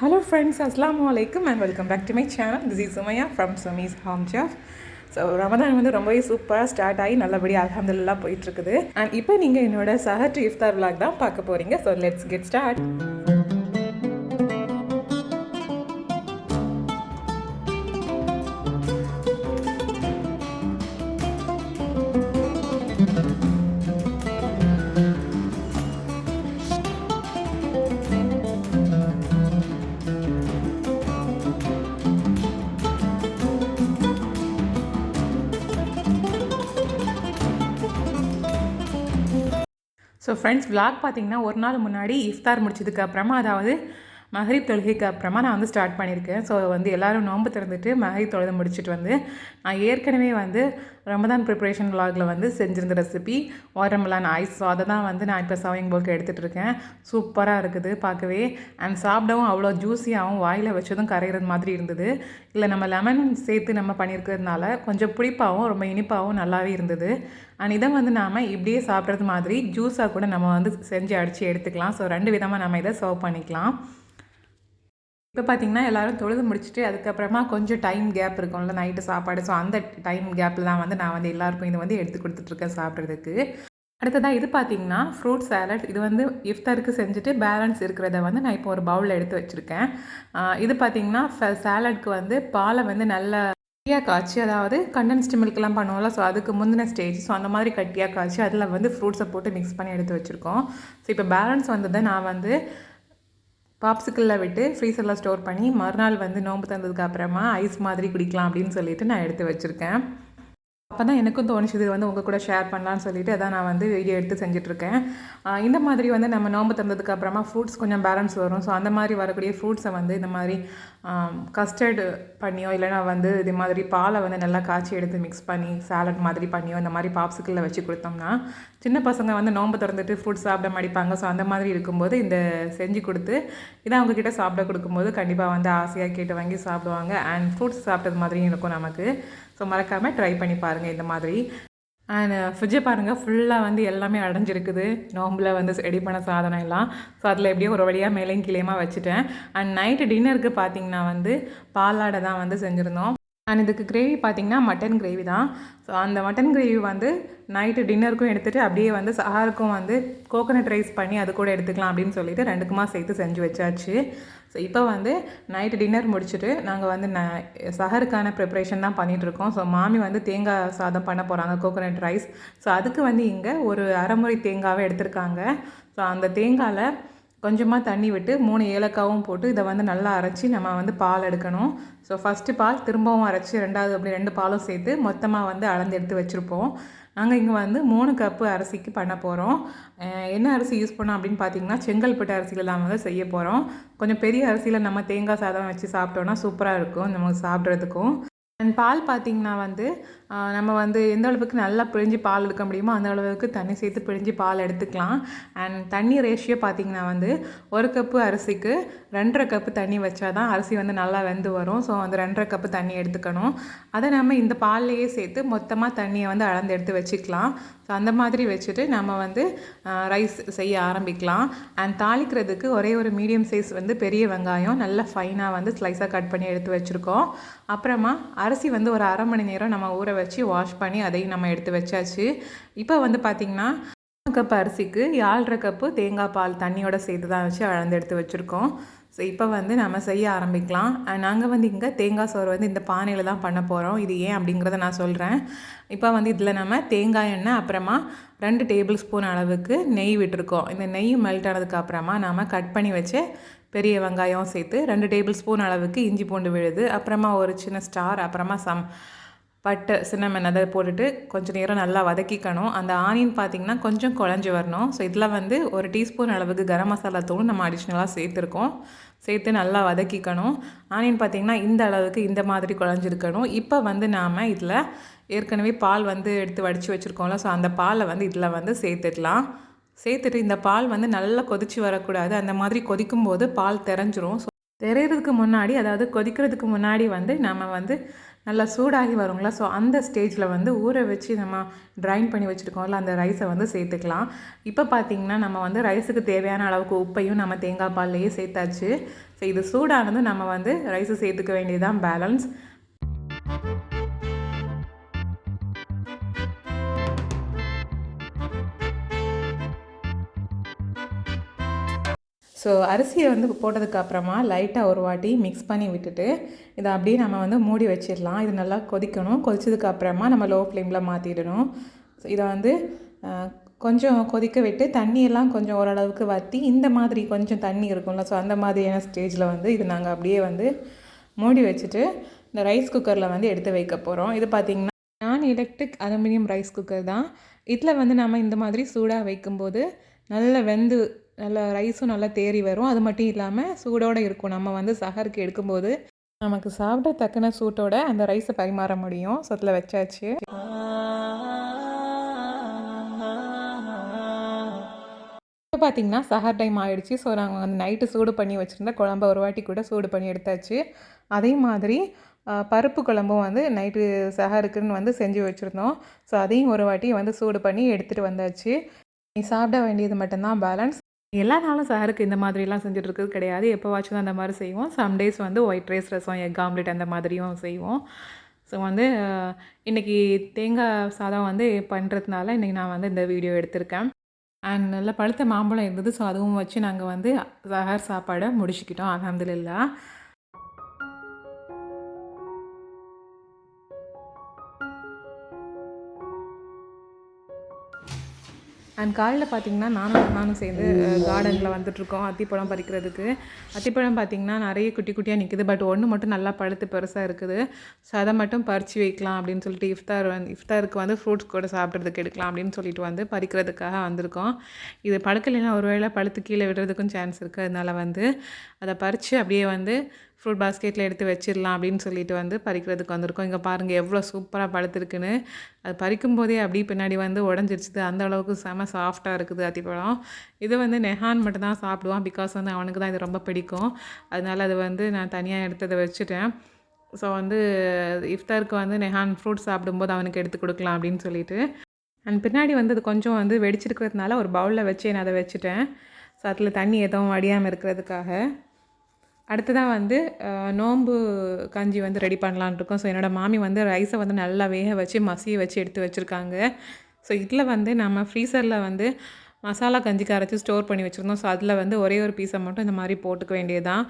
Hello friends, Assalamu alaikum and welcome back to my channel. This is Sumaya from Sumi's Home Chef. So Ramadan வந்து ரொம்பவே சூப்பராக start ஆகி நல்லபடியாக அல்ஹம்துலில்லாஹ் போயிட்டுருக்குது. அண்ட் இப்போ நீங்கள் என்னோட சஹர் டு இஃப்தார் விலாக் தான் பார்க்க போகிறீங்க. So let's get start. So friends vlog பார்த்தீங்கன்னா ஒரு நாள் முன்னாடி இஃப்தார் முடிச்சதுக்கு அப்புறமா, அதாவது மஹரிப் தொழுகைக்கு அப்புறமா நான் வந்து ஸ்டார்ட் பண்ணியிருக்கேன். ஸோ வந்து எல்லோரும் நோன்பு திறந்துட்டு மஹரிப் தொழுது முடிச்சுட்டு வந்து நான் ஏற்கனவே வந்து ரமதான் ப்ரிப்ரேஷன் விலாகில் வந்து செஞ்சிருந்த ரெசிபி வாட்டர்மெலன் ஐஸ். ஸோ அதை தான் வந்து நான் இப்போ சர்விங் போல்க்கு எடுத்துகிட்டு இருக்கேன். சூப்பராக இருக்குது பார்க்கவே. அண்ட் சாப்பிடவும் அவ்வளோ ஜூஸியாகவும் வாயில் வச்சதும் கரைகிறது மாதிரி இருந்தது. இல்லை நம்ம லெமன் சேர்த்து நம்ம பண்ணியிருக்கிறதுனால கொஞ்சம் புளிப்பாகவும் ரொம்ப இனிப்பாகவும் நல்லாவே இருந்தது. அண்ட் இதை வந்து நாம் இப்படியே சாப்பிட்றது மாதிரி ஜூஸாக கூட நம்ம வந்து செஞ்சு அடித்து எடுத்துக்கலாம். ஸோ 2 விதமாக நம்ம இதை சர்வ் பண்ணிக்கலாம். இப்போ பார்த்திங்கன்னா எல்லோரும் தொழுது முடிச்சுட்டு அதுக்கப்புறமா கொஞ்சம் டைம் கேப் இருக்கும்ல நைட்டு சாப்பாடு. ஸோ அந்த டைம் கேப்பில் தான் வந்து நான் வந்து எல்லாருக்கும் இதை வந்து எடுத்து கொடுத்துட்ருக்கேன் சாப்பிட்றதுக்கு. அடுத்ததாக இது பார்த்திங்கன்னா ஃப்ரூட் சாலட். இது வந்து இஃப்தாருக்கு செஞ்சுட்டு பேலன்ஸ் இருக்கிறத வந்து நான் இப்போ ஒரு பவுலில் எடுத்து வச்சுருக்கேன். இது பார்த்திங்கன்னா சாலட்க்கு வந்து பாலை வந்து நல்ல கட்டியாக காய்ச்சி, அதாவது கண்டென்ஸ்டு மில்க்லாம் பண்ணுவோம்ல, ஸோ அதுக்கு முந்தின ஸ்டேஜ். ஸோ அந்த மாதிரி கட்டியாக காய்ச்சி அதில் வந்து ஃப்ரூட்ஸை போட்டு மிக்ஸ் பண்ணி எடுத்து வச்சுருக்கோம். ஸோ இப்போ பேலன்ஸ் வந்ததை நான் வந்து பாப்ஸுக்குள்ளே விட்டு ஃப்ரீசரில் ஸ்டோர் பண்ணி மறுநாள் வந்து நோன்பு தந்ததுக்கு அப்புறமா ஐஸ் மாதிரி குடிக்கலாம் அப்படின்னு சொல்லிட்டு நான் எடுத்து வச்சுருக்கேன். அப்போ தான் எனக்கும் தோணுச்சு இது வந்து உங்கள் கூட ஷேர் பண்ணலான்னு சொல்லிட்டு அதான் நான் வந்து வீடியோ எடுத்து செஞ்சுட்ருக்கேன். இந்த மாதிரி வந்து நம்ம நோன்பு தந்ததுக்கு அப்புறமா ஃப்ரூட்ஸ் கொஞ்சம் பேலன்ஸ் வரும். ஸோ அந்த மாதிரி வரக்கூடிய ஃப்ரூட்ஸை வந்து இந்த மாதிரி கஸ்டர்டு பண்ணியோ இல்லைனா வந்து இது மாதிரி பாலை வந்து நல்லா காய்ச்சி எடுத்து மிக்ஸ் பண்ணி சாலட் மாதிரி பண்ணியோ இந்த மாதிரி பாப்ஸுக்குள்ளே வச்சு கொடுத்தோம்னா சின்ன பசங்க வந்து நோன்பு திறந்துட்டு ஃப்ரூட்ஸ் சாப்பிட மாட்டிப்பாங்க. ஸோ அந்த மாதிரி இருக்கும்போது இந்த செஞ்சு கொடுத்து இதை அவங்கக்கிட்ட சாப்பிட கொடுக்கும்போது கண்டிப்பாக வந்து ஆசையாக கேட்டு வாங்கி சாப்பிடுவாங்க. அண்ட் ஃப்ரூட்ஸ் சாப்பிட்டது மாதிரியும் இருக்கும் நமக்கு. ஸோ மறக்காமல் ட்ரை பண்ணி பாருங்கள் இந்த மாதிரி. அண்ட் ஃப்ரிட்ஜை பாருங்கள், ஃபுல்லாக வந்து எல்லாமே அடைஞ்சிருக்குது. நோம்பில் வந்து ரெடி பண்ண சாதனம் எல்லாம். ஸோ அதில் எப்படியோ ஒரு வழியாக மேலேயும் கீழேயுமா வச்சுட்டேன். அண்ட் நைட்டு டின்னருக்கு பார்த்திங்கன்னா வந்து பாலாடை தான் வந்து செஞ்சுருந்தோம். அண்ட் இதுக்கு கிரேவி பார்த்திங்கன்னா மட்டன் கிரேவி தான். ஸோ அந்த மட்டன் கிரேவி வந்து நைட்டு டின்னருக்கும் எடுத்துகிட்டு அப்படியே வந்து சஹருக்கும் வந்து கோகோனட் ரைஸ் பண்ணி அது கூட எடுத்துக்கலாம் அப்படின்னு சொல்லிட்டு 2க்குமா சேர்த்து செஞ்சு வச்சாச்சு. ஸோ இப்போ வந்து நைட்டு டின்னர் முடிச்சுட்டு நாங்கள் வந்து சஹருக்கான ப்ரிப்ரேஷன் தான் பண்ணிகிட்ருக்கோம். ஸோ மாமி வந்து தேங்காய் சாதம் பண்ண போகிறாங்க, கோகோனட் ரைஸ். ஸோ அதுக்கு வந்து இங்கே ஒரு அரைமுறை தேங்காவை எடுத்திருக்காங்க. ஸோ அந்த தேங்காயில் கொஞ்சமாக தண்ணி விட்டு 3 ஏலக்காவும் போட்டு இதை வந்து நல்லா அரைச்சி நம்ம வந்து பால் எடுக்கணும். ஸோ ஃபஸ்ட்டு பால் திரும்பவும் அரைச்சி 2வது அப்படி 2 பாலும் சேர்த்து மொத்தமாக வந்து அளந்து எடுத்து வச்சுருப்போம். நாங்கள் இங்கே வந்து 3 கப்பு அரிசிக்கு பண்ண போகிறோம். என்ன அரிசி யூஸ் பண்ணோம் அப்படின்னு பார்த்தீங்கன்னா செங்கல்பட்டு அரிசியில் தான் வந்து செய்ய போகிறோம். கொஞ்சம் பெரிய அரிசியில் நம்ம தேங்காய் சாதம் வச்சு சாப்பிட்டோன்னா சூப்பராக இருக்கும் நமக்கு சாப்பிட்றதுக்கும். அண்ட் பால் பார்த்திங்கன்னா வந்து நம்ம வந்து எந்த அளவுக்கு நல்லா பிழிஞ்சு பால் எடுக்க முடியுமோ அந்த அளவுக்கு தண்ணி சேர்த்து பிழிஞ்சு பால் எடுத்துக்கலாம். அண்ட் தண்ணி ரேஷியோ பார்த்திங்கன்னா வந்து 1 கப்பு அரிசிக்கு 2.5 கப்பு தண்ணி வச்சா தான் அரிசி வந்து நல்லா வெந்து வரும். ஸோ அந்த 2.5 கப்பு தண்ணி எடுத்துக்கணும். அதை நம்ம இந்த பால்லையே சேர்த்து மொத்தமாக தண்ணியை வந்து அளந்து எடுத்து வச்சுக்கலாம். ஸோ அந்த மாதிரி வச்சுட்டு நம்ம வந்து ரைஸ் செய்ய ஆரம்பிக்கலாம். அண்ட் தாளிக்கிறதுக்கு ஒரே ஒரு மீடியம் சைஸ் வந்து பெரிய வெங்காயம் நல்லா ஃபைனாக வந்து ஸ்லைஸாக கட் பண்ணி எடுத்து வச்சுருக்கோம். அப்புறமா அரிசி வந்து ஒரு 1/2 மணி நேரம் நம்ம ஊற வச்சு வாஷ் பண்ணி அதையும் நம்ம எடுத்து வச்சாச்சு. இப்போ வந்து பார்த்திங்கன்னா 3 கப் அரிசிக்கு 1/2 கப்பு தேங்காய் பால் தண்ணியோட சேர்த்து தான் வச்சு அளந்து எடுத்து வச்சுருக்கோம். ஸோ இப்போ வந்து நம்ம செய்ய ஆரம்பிக்கலாம். நாங்கள் வந்து இங்கே தேங்காய் சோறு வந்து இந்த பானையில் தான் பண்ண போகிறோம். இது ஏன் அப்படிங்கிறத நான் சொல்கிறேன். இப்போ வந்து இதில் நம்ம தேங்காய் எண்ணெய் அப்புறமா 2 டேபிள் ஸ்பூன் அளவுக்கு நெய் விட்டுருக்கோம். இந்த நெய் மெல்ட் ஆனதுக்கு அப்புறமா நாம் கட் பண்ணி வச்சு பெரிய வெங்காயம் சேர்த்து 2 டேபிள் ஸ்பூன் அளவுக்கு இஞ்சி பூண்டு விழுது, அப்புறமா ஒரு சின்ன ஸ்டார், அப்புறமா பட்டை சின்னமன் அதை போட்டுட்டு கொஞ்சம் நேரம் நல்லா வதக்கிக்கணும். அந்த ஆனியன் பார்த்திங்கன்னா கொஞ்சம் குழஞ்சி வரணும். ஸோ இதில் வந்து 1 டீஸ்பூன் அளவுக்கு கரம் மசாலா தூள் நம்ம அடிஷ்னலாக சேர்த்துருக்கோம். சேர்த்து நல்லா வதக்கிக்கணும். ஆனியன் பார்த்திங்கன்னா இந்த அளவுக்கு இந்த மாதிரி குழஞ்சிருக்கணும். இப்போ வந்து நாம் இதில் ஏற்கனவே பால் வந்து எடுத்து வடித்து வச்சுருக்கோம்ல, ஸோ அந்த பாலை வந்து இதில் வந்து சேர்த்துக்கலாம். சேர்த்துட்டு இந்த பால் வந்து நல்லா கொதித்து வரக்கூடாது. அந்த மாதிரி கொதிக்கும்போது பால் தெரிஞ்சிரும். ஸோ தெரியறதுக்கு முன்னாடி, அதாவது கொதிக்கிறதுக்கு முன்னாடி வந்து நம்ம வந்து நல்லா சூடாகி வருங்களா, ஸோ அந்த ஸ்டேஜில் வந்து ஊற வச்சு நம்ம ட்ரைன் பண்ணி வச்சுருக்கோம்ல அந்த ரைஸை வந்து சேர்த்துக்கலாம். இப்போ பார்த்திங்கன்னா நம்ம வந்து ரைஸுக்கு தேவையான அளவுக்கு உப்பையும் நம்ம தேங்காய் பால்லையே சேர்த்தாச்சு. ஸோ இது சூடானதும் நம்ம வந்து ரைஸை சேர்த்துக்க வேண்டியதுதான் பேலன்ஸ். ஸோ அரிசியை வந்து போட்டதுக்கப்புறமா லைட்டாக ஒரு வாட்டி மிக்ஸ் பண்ணி விட்டுட்டு இதை அப்படியே நம்ம வந்து மூடி வச்சிடலாம். இது நல்லா கொதிக்கணும். கொதிச்சதுக்கப்புறமா நம்ம லோ ஃப்ளேமில் மாற்றிடணும். இதை வந்து கொஞ்சம் கொதிக்க விட்டு தண்ணியெல்லாம் கொஞ்சம் ஓரளவுக்கு வற்றி இந்த மாதிரி கொஞ்சம் தண்ணி இருக்கும்ல, ஸோ அந்த மாதிரியான ஸ்டேஜில் வந்து இது நாங்கள் அப்படியே வந்து மூடி வச்சுட்டு இந்த ரைஸ் குக்கரில் வந்து எடுத்து வைக்க போகிறோம். இது பார்த்திங்கன்னா நான் எலக்ட்ரிக் அலுமினியம் ரைஸ் குக்கர் தான். இதில் வந்து நம்ம இந்த மாதிரி சூடாக வைக்கும்போது நல்ல வெந்து நல்லா ரைஸும் நல்லா தேறி வரும். அது மட்டும் இல்லாமல் சூடோடு இருக்கும். நம்ம வந்து சஹருக்கு எடுக்கும்போது நமக்கு சாப்பிட தக்கன சூட்டோட அந்த ரைஸை பரிமாற முடியும். ஸோ அதில் வச்சாச்சு. இப்போ பார்த்திங்கன்னா சஹர் டைம் ஆகிடுச்சு. ஸோ நாங்கள் வந்து நைட்டு சூடு பண்ணி வச்சுருந்தா குழம்பு ஒரு வாட்டி கூட சூடு பண்ணி எடுத்தாச்சு. அதே மாதிரி பருப்பு குழம்பும் வந்து நைட்டு சஹருக்குன்னு வந்து செஞ்சு வச்சுருந்தோம். ஸோ அதையும் ஒரு வாட்டி வந்து சூடு பண்ணி எடுத்துகிட்டு வந்தாச்சு. சாப்பிட வேண்டியது மட்டும்தான் பேலன்ஸ். எல்லா நாளும் சஹருக்கு இந்த மாதிரிலாம் செஞ்சுட்ருக்கிறது கிடையாது. எப்போவாச்சும் தான் அந்த மாதிரி செய்வோம். சம்டேஸ் வந்து ஒயிட் ரைஸ், ரசம், எக் ஆம்லெட் அந்த மாதிரியும் செய்வோம். ஸோ வந்து இன்றைக்கி தேங்காய் சாதம் வந்து பண்ணுறதுனால இன்றைக்கி நான் வந்து இந்த வீடியோ எடுத்திருக்கேன். அண்ட் நல்ல பழுத்த மாம்பழம் இருந்தது. ஸோ அதுவும் வச்சு நாங்கள் வந்து சஹர் சாப்பாடை முடிச்சுக்கிட்டோம் அல்ஹம்துலில்லாஹ். அண்ட் காலையில் பார்த்திங்கன்னா நானும் சேர்ந்து கார்டனில் வந்துட்ருக்கோம் அத்திப்பழம் பறிக்கிறதுக்கு. அத்திப்பழம் பார்த்திங்கன்னா நிறைய குட்டி குட்டியாக நிற்குது. பட் ஒன்று மட்டும் நல்லா பழுத்து பெருசாக இருக்குது. ஸோ அதை மட்டும் பறித்து வைக்கலாம் அப்படின்னு சொல்லிட்டு இஃப்தாருக்கு வந்து ஃப்ரூட்ஸ் கூட சாப்பிட்றதுக்கு எடுக்கலாம் அப்படின்னு சொல்லிட்டு வந்து பறிக்கிறதுக்காக வந்திருக்கோம். இது பழுக்கலைன்னா ஒரு வேளை பழுத்து கீழே விடுறதுக்கும் சான்ஸ் இருக்குது. அதனால் வந்து அதை பறித்து அப்படியே வந்து ஃப்ரூட் பாஸ்கெட்டில் எடுத்து வச்சிடலாம் அப்படின்னு சொல்லிட்டு வந்து பறிக்கிறதுக்கு வந்திருக்கோம். இங்கே பாருங்கள் எவ்வளோ சூப்பராக பழுத்துருக்குன்னு. அது பறிக்கும் போதே அப்படியே பின்னாடி வந்து உடஞ்சிருச்சுது. அந்த அளவுக்கு செம சாஃப்டாக இருக்குது அத்திப்பழம். இது வந்து நெஹான் மட்டும் தான் சாப்பிடுவான். பிகாஸ் வந்து அவனுக்கு தான் இது ரொம்ப பிடிக்கும். அதனால் அது வந்து நான் தனியாக எடுத்து அதை வச்சுட்டேன். ஸோ வந்து இஃப்தாருக்கு வந்து நெஹான் ஃப்ரூட் சாப்பிடும்போது அவனுக்கு எடுத்து கொடுக்கலாம் அப்படின்னு சொல்லிட்டு. அண்ட் பின்னாடி வந்து அது கொஞ்சம் வந்து வெடிச்சிருக்கிறதுனால ஒரு பவுலில் வச்சு நான் அதை வச்சுட்டேன். ஸோ அதில் தண்ணி எதுவும் வடியாமல் இருக்கிறதுக்காக. அடுத்ததாக வந்து நோம்பு கஞ்சி வந்து ரெடி பண்ணலான்னு இருக்கோம். ஸோ என்னோடய மாமி வந்து ரைஸை வந்து நல்லா வேக வச்சு மசிய வச்சு எடுத்து வச்சுருக்காங்க. ஸோ இதில் வந்து நம்ம ஃப்ரீசரில் வந்து மசாலா கஞ்சிக்கு அரைச்சி ஸ்டோர் பண்ணி வச்சுருந்தோம். ஸோ அதில் வந்து ஒரே ஒரு பீஸை மட்டும் இந்த மாதிரி போட்டுக்க வேண்டியதுதான்.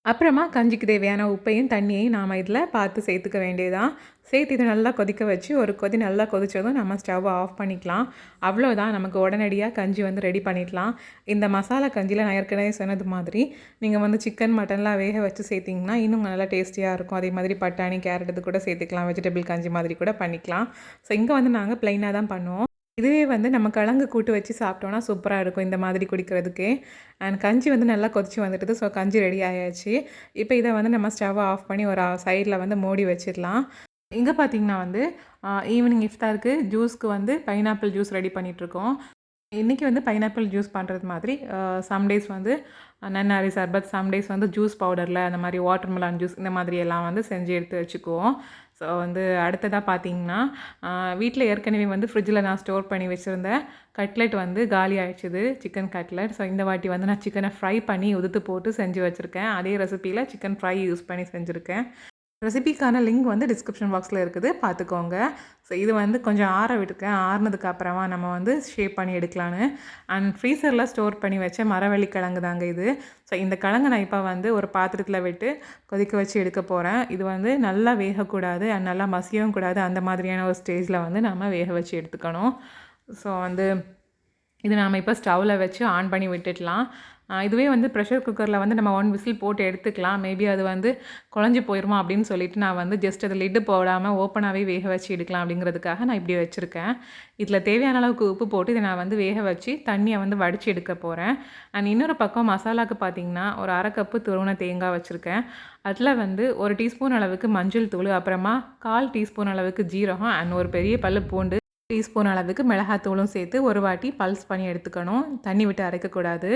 அப்புறமா கஞ்சிக்கு தேவையான உப்பையும் தண்ணியையும் நாம் இதில் பார்த்து சேர்த்துக்க வேண்டியதான். சேர்த்து இதை நல்லா கொதிக்க வச்சு ஒரு கொதி நல்லா கொதித்ததும் நம்ம ஸ்டவ்வை ஆஃப் பண்ணிக்கலாம். அவ்வளோதான், நமக்கு உடனடியாக கஞ்சி வந்து ரெடி பண்ணிடலாம். இந்த மசாலா கஞ்சியில் நான் ஏற்கனவே சொன்னது மாதிரி நீங்கள் வந்து சிக்கன் மட்டன்லாம் வேக வச்சு சேர்த்திங்கன்னா இன்னும் நல்லா டேஸ்டியாக இருக்கும். அதே மாதிரி பட்டாணி, கேரட் இது கூட சேர்த்துக்கலாம். வெஜிடபிள் கஞ்சி மாதிரி கூட பண்ணிக்கலாம். ஸோ இங்கே வந்து நாங்கள் ப்ளைனாக தான் பண்ணுவோம். இதுவே வந்து நம்ம கிழங்கு கூட்டு வச்சு சாப்பிட்டோன்னா சூப்பராக இருக்கும் இந்த மாதிரி குடிக்கிறதுக்கே. அண்ட் கஞ்சி வந்து நல்லா கொதிச்சு வந்துடுது. ஸோ கஞ்சி ரெடி ஆயாச்சு. இப்போ இதை வந்து நம்ம ஸ்டவ்வை ஆஃப் பண்ணி ஒரு சைடில் வந்து மூடி வச்சிடலாம். இங்கே பார்த்திங்கன்னா வந்து ஈவினிங் இஃப்தாருக்கு ஜூஸ்க்கு வந்து பைனாப்பிள் ஜூஸ் ரெடி பண்ணிகிட்ருக்கோம். இன்றைக்கி வந்து பைனாப்பிள் ஜூஸ் பண்ணுறது மாதிரி சம்டேஸ் வந்து நன்னாரி சர்பத், சம்டேஸ் வந்து ஜூஸ் பவுடரில் அந்த மாதிரி வாட்டர்மெலான் ஜூஸ் இந்த மாதிரி எல்லாம் வந்து செஞ்சு எடுத்து வச்சுக்குவோம். ஸோ வந்து அடுத்ததாக பார்த்திங்கன்னா வீட்டில் ஏற்கனவே வந்து ஃப்ரிட்ஜில் நான் ஸ்டோர் பண்ணி வச்சுருந்தேன் கட்லெட் வந்து காலி ஆகிடுச்சிது, சிக்கன் கட்லெட். ஸோ இந்த வாட்டி வந்து நான் சிக்கனை ஃப்ரை பண்ணி உதுத்து போட்டு செஞ்சு வச்சுருக்கேன். அதே ரெசிப்பியில் சிக்கன் ஃப்ரை யூஸ் பண்ணி செஞ்சுருக்கேன். ரெசிபிக்கான லிங்க் வந்து டிஸ்கிரிப்ஷன் பாக்ஸில் இருக்குது, பார்த்துக்கோங்க. ஸோ இது வந்து கொஞ்சம் ஆற விட்டுருக்கேன். ஆறுனதுக்கு அப்புறமா நம்ம வந்து ஷேப் பண்ணி எடுக்கலான்னு. அண்ட் ஃப்ரீசரில் ஸ்டோர் பண்ணி வச்ச மரவள்ளி கிழங்கு தாங்க இது. ஸோ இந்த கிழங்கு நான் இப்போ வந்து ஒரு பாத்திரத்தில் விட்டு கொதிக்க வச்சு எடுக்க போகிறேன். இது வந்து நல்லா வேகக்கூடாது அண்ட் நல்லா மசியவும் கூடாது. அந்த மாதிரியான ஒரு ஸ்டேஜில் வந்து நம்ம வேக வச்சு எடுத்துக்கணும். ஸோ வந்து இது நாம் இப்போ ஸ்டவ்வில் வச்சு ஆன் பண்ணி விட்டுடலாம். இதுவே வந்து ப்ரெஷர் குக்கரில் வந்து நம்ம 1 விசில் போட்டு எடுத்துக்கலாம். மேபி அது வந்து குழஞ்சி போயிடுமா அப்படின்னு சொல்லிட்டு நான் வந்து ஜஸ்ட் அது லிட்டு போடாமல் ஓப்பனாகவே வேக வச்சு எடுக்கலாம் அப்படிங்கிறதுக்காக நான் இப்படி வச்சுருக்கேன். இதில் தேவையான அளவுக்கு உப்பு போட்டு இதை நான் வந்து வேக வச்சு தண்ணியை வந்து வடித்து எடுக்க போகிறேன். அண்ட் இன்னொரு பக்கம் மசாலாவுக்கு பார்த்திங்கன்னா ஒரு 1/2 கப்பு துருவின தேங்காய் வச்சுருக்கேன். அதில் வந்து 1 டீஸ்பூன் அளவுக்கு மஞ்சள் தூள், அப்புறமா 1/4 டீஸ்பூன் அளவுக்கு ஜீரகம் அண்ட் ஒரு பெரிய பல்லு பூண்டு டீஸ்பூன் அளவுக்கு மிளகாத்தூளும் சேர்த்து ஒரு வாட்டி பல்ஸ் பண்ணி எடுத்துக்கணும். தண்ணி விட்டு அரைக்கக்கூடாது.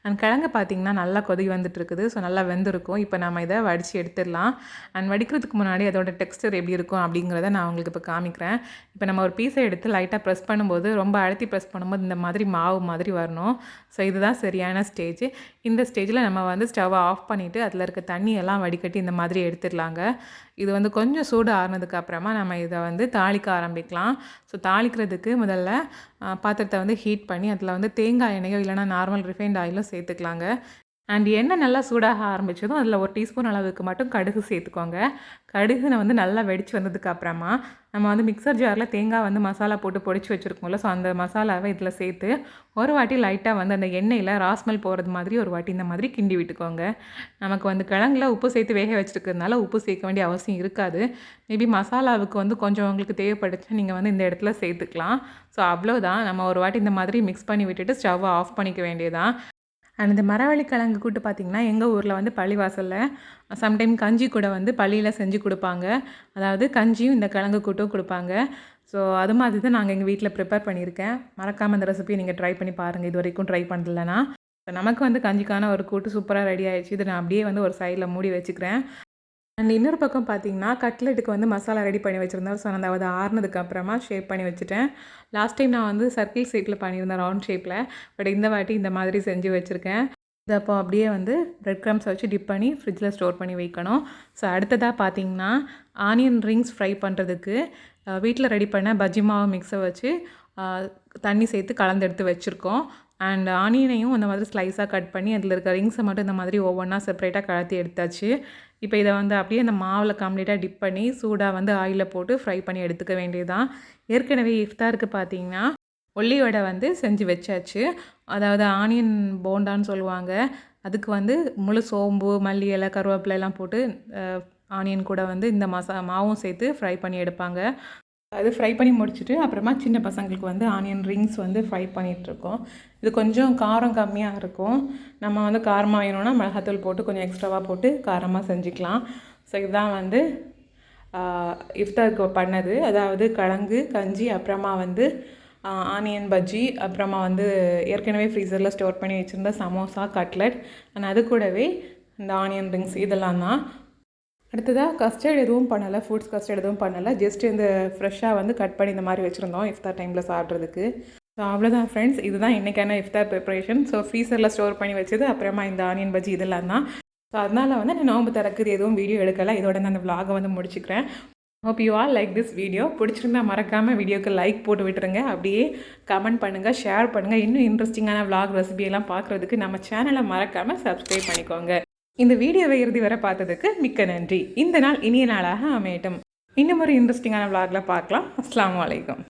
அண்ட் கிழங்கு பார்த்திங்கன்னா நல்லா கொதி வந்துட்டுருக்குது. ஸோ நல்லா வெந்திருக்கும். இப்போ நம்ம இதை வடித்து எடுத்துடலாம். அண்ட் வடிக்கிறதுக்கு முன்னாடி அதோட டெக்ஸ்டர் எப்படி இருக்கும் அப்படிங்கிறத நான் உங்களுக்கு இப்போ காமிக்கிறேன். இப்போ நம்ம ஒரு பீஸை எடுத்து லைட்டாக ப்ரெஸ் பண்ணும்போது ரொம்ப அழுத்தி ப்ரெஸ் பண்ணும்போது இந்த மாதிரி மாவு மாதிரி வரணும். ஸோ இதுதான் சரியான ஸ்டேஜ். இந்த ஸ்டேஜில் நம்ம வந்து ஸ்டவ்வை ஆஃப் பண்ணிவிட்டு அதில் இருக்க தண்ணியெல்லாம் வடிகட்டி இந்த மாதிரி எடுத்துடலாங்க. இது வந்து கொஞ்சம் சூடு ஆறுனதுக்கு அப்புறமா நம்ம இதை வந்து தாளிக்க ஆரம்பிக்கலாம். ஸோ தாளிக்கிறதுக்கு முதல்ல பாத்திரத்தை வந்து ஹீட் பண்ணி அதில் வந்து தேங்காய் எண்ணெயோ இல்லைனா நார்மல் ரிஃபைண்ட் ஆயிலோ சேர்த்துக்கலாங்க. அண்ட் எண்ணெய் நல்லா சூடாக ஆரம்பித்ததும் அதில் ஒரு டீஸ்பூன் அளவுக்கு மட்டும் கடுகு சேர்த்துக்கோங்க. கடுகு வந்து நல்லா வெடித்து வந்ததுக்கு அப்புறமா நம்ம வந்து மிக்சர் ஜாரில் தேங்காய் வந்து மசாலா போட்டு பொடிச்சு வச்சுருக்கோம்ல, ஸோ அந்த மசாலாவை இதில் சேர்த்து ஒரு வாட்டி லைட்டாக வந்து அந்த எண்ணெயில் ராஸ்மல் போகிறது மாதிரி ஒரு வாட்டி இந்த மாதிரி கிண்டி விட்டுக்கோங்க. நமக்கு வந்து கிழங்குல உப்பு சேர்த்து வேக வச்சுருக்கிறதுனால உப்பு சேர்க்க வேண்டிய அவசியம் இருக்காது. மேபி மசாலாவுக்கு வந்து கொஞ்சம் உங்களுக்கு தேவைப்படுச்சா நீங்கள் வந்து இந்த இடத்துல சேர்த்துக்கலாம். ஸோ அவ்வளோதான். நம்ம ஒரு வாட்டி இந்த மாதிரி மிக்ஸ் பண்ணி விட்டுட்டு ஸ்டவ்வை ஆஃப் பண்ணிக்க வேண்டியதான். அண்ட் இந்த மரவள்ளி கிழங்கு கூட்டு பார்த்திங்கன்னா எங்கள் ஊரில் வந்து பள்ளிவாசலில் சம்டைம் கஞ்சி கூட வந்து பள்ளியில் செஞ்சு கொடுப்பாங்க. அதாவது கஞ்சியும் இந்த கிழங்கு கூட்டும் கொடுப்பாங்க. ஸோ அது மாதிரி தான் நாங்கள் எங்கள் வீட்டில் ப்ரிப்பேர் பண்ணியிருக்கேன். மறக்காமல் இந்த ரெசிபியை நீங்கள் ட்ரை பண்ணி பாருங்கள், இது வரைக்கும் ட்ரை பண்ணலன்னா. நமக்கு வந்து கஞ்சிக்கான ஒரு கூட்டு சூப்பராக ரெடி ஆகிடுச்சு. இதை நான் அப்படியே வந்து ஒரு சைடில் மூடி வச்சுக்கிறேன். அண்ட் இன்னொரு பக்கம் பார்த்திங்கன்னா கட்லெட்டுக்கு வந்து மசாலா ரெடி பண்ணி வச்சுருந்தேன். ஸோ நான் அதை ஆறுனதுக்கு அப்புறமா ஷேப் பண்ணி வச்சுட்டேன். லாஸ்ட் டைம் நான் வந்து சர்க்கிள் ஷேப்பில் பண்ணியிருந்தேன், ரவுண்ட் ஷேப்பில். பட் இந்த வாட்டி இந்த மாதிரி செஞ்சு வச்சுருக்கேன். இது அப்போ அப்படியே வந்து பிரெட் க்ரம்ஸ் வச்சு டிப் பண்ணி ஃப்ரிட்ஜில் ஸ்டோர் பண்ணி வைக்கணும். ஸோ அடுத்ததாக பார்த்திங்கன்னா ஆனியன் ரிங்ஸ் ஃப்ரை பண்ணுறதுக்கு வீட்டில் ரெடி பண்ண பஜ்ஜி மாவு மிக்ஸை வச்சு தண்ணி சேர்த்து கலந்து எடுத்து வச்சுருக்கோம். அண்ட் ஆனியனையும் அந்த மாதிரி ஸ்லைஸாக கட் பண்ணி அதில் இருக்க ரிங்ஸை மட்டும் இந்த மாதிரி ஒவ்வொன்றா செப்பரேட்டாக கலத்தி எடுத்தாச்சு. இப்போ இதை வந்து அப்படியே அந்த மாவில் கம்ப்ளீட்டாக டிப் பண்ணி சூடாக வந்து ஆயிலில் போட்டு ஃப்ரை பண்ணி எடுத்துக்க வேண்டியதுதான். ஏற்கனவே இஃப்தாருக்கு பார்த்தீங்கன்னா ஒல்லி வடை வந்து செஞ்சு வச்சாச்சு. அதாவது ஆனியன் போண்டான்னு சொல்லுவாங்க. அதுக்கு வந்து முழு சோம்பு, மல்லி இலை, கருவேப்பிலை எல்லாம் போட்டு ஆனியன் கூட வந்து இந்த மாவும் சேர்த்து ஃப்ரை பண்ணி எடுப்பாங்க. அது ஃப்ரை பண்ணி முடிச்சுட்டு அப்புறமா சின்ன பசங்களுக்கு வந்து ஆனியன் ரிங்ஸ் வந்து ஃப்ரை பண்ணிகிட்ருக்கோம். இது கொஞ்சம் காரம் கம்மியாக இருக்கும். நம்ம வந்து காரமாக வேணும்னா மிளகாத்தூள் போட்டு கொஞ்சம் எக்ஸ்ட்ராவாக போட்டு காரமாக செஞ்சுக்கலாம். ஸோ இதுதான் வந்து இஃப்தாருக்கு பண்ணது. அதாவது கிழங்கு கஞ்சி, அப்புறமா வந்து ஆனியன் பஜ்ஜி, அப்புறமா வந்து ஏற்கனவே ஃப்ரீசரில் ஸ்டோர் பண்ணி வச்சுருந்த சமோசா, கட்லெட் அண்ட் அது கூடவே இந்த ஆனியன் ரிங்ஸ் இதெல்லாம் தான். அடுத்ததாக கஸ்டர்ட் எதுவும் பண்ணலை, ஃப்ரூட்ஸ் கஸ்டர்ட் எதுவும் பண்ணலை. ஜஸ்ட் இந்த ஃப்ரெஷ்ஷாக வந்து கட் பண்ணி இந்த மாதிரி வச்சுருந்தோம் இஃப்தார் டைமில் சாப்பிட்றதுக்கு. ஸோ அவ்வளோதான் ஃப்ரெண்ட்ஸ், இதுதான் இன்றைக்கான இஃப்தார் ப்ரிப்பரேஷன். ஸோ ஃப்ரீசரில் ஸ்டோர் பண்ணி வச்சது, அப்புறமா இந்த ஆனியன் பஜ்ஜி இதெல்லாம் தான். ஸோ அதனால் வந்து நான் நோம்பு திறக்குது எதுவும் வீடியோ எடுக்கலை. இதோட நான் அந்த விலாகை வந்து முடிச்சுக்கிறேன். Hope you all like this video. பிடிச்சிருந்தா மறக்காமல் வீடியோக்கு லைக் போட்டு விட்டுருங்க. அப்படியே கமெண்ட் பண்ணுங்கள், ஷேர் பண்ணுங்கள். இன்னும் இன்ட்ரெஸ்டிங்கான விலாக் ரெசிபியெல்லாம் பார்க்குறதுக்கு நம்ம சேனலை மறக்காமல் சப்ஸ்கிரைப் பண்ணிக்கோங்க. இந்த வீடியோவை இறுதி வரை பார்த்ததுக்கு மிக்க நன்றி. இந்த நாள் இனிய நாளாக அமையட்டும். இன்னும் ஒரு இன்ட்ரெஸ்டிங்கான விலாகில் பார்க்கலாம். அஸ்ஸலாமு அலைக்கும்.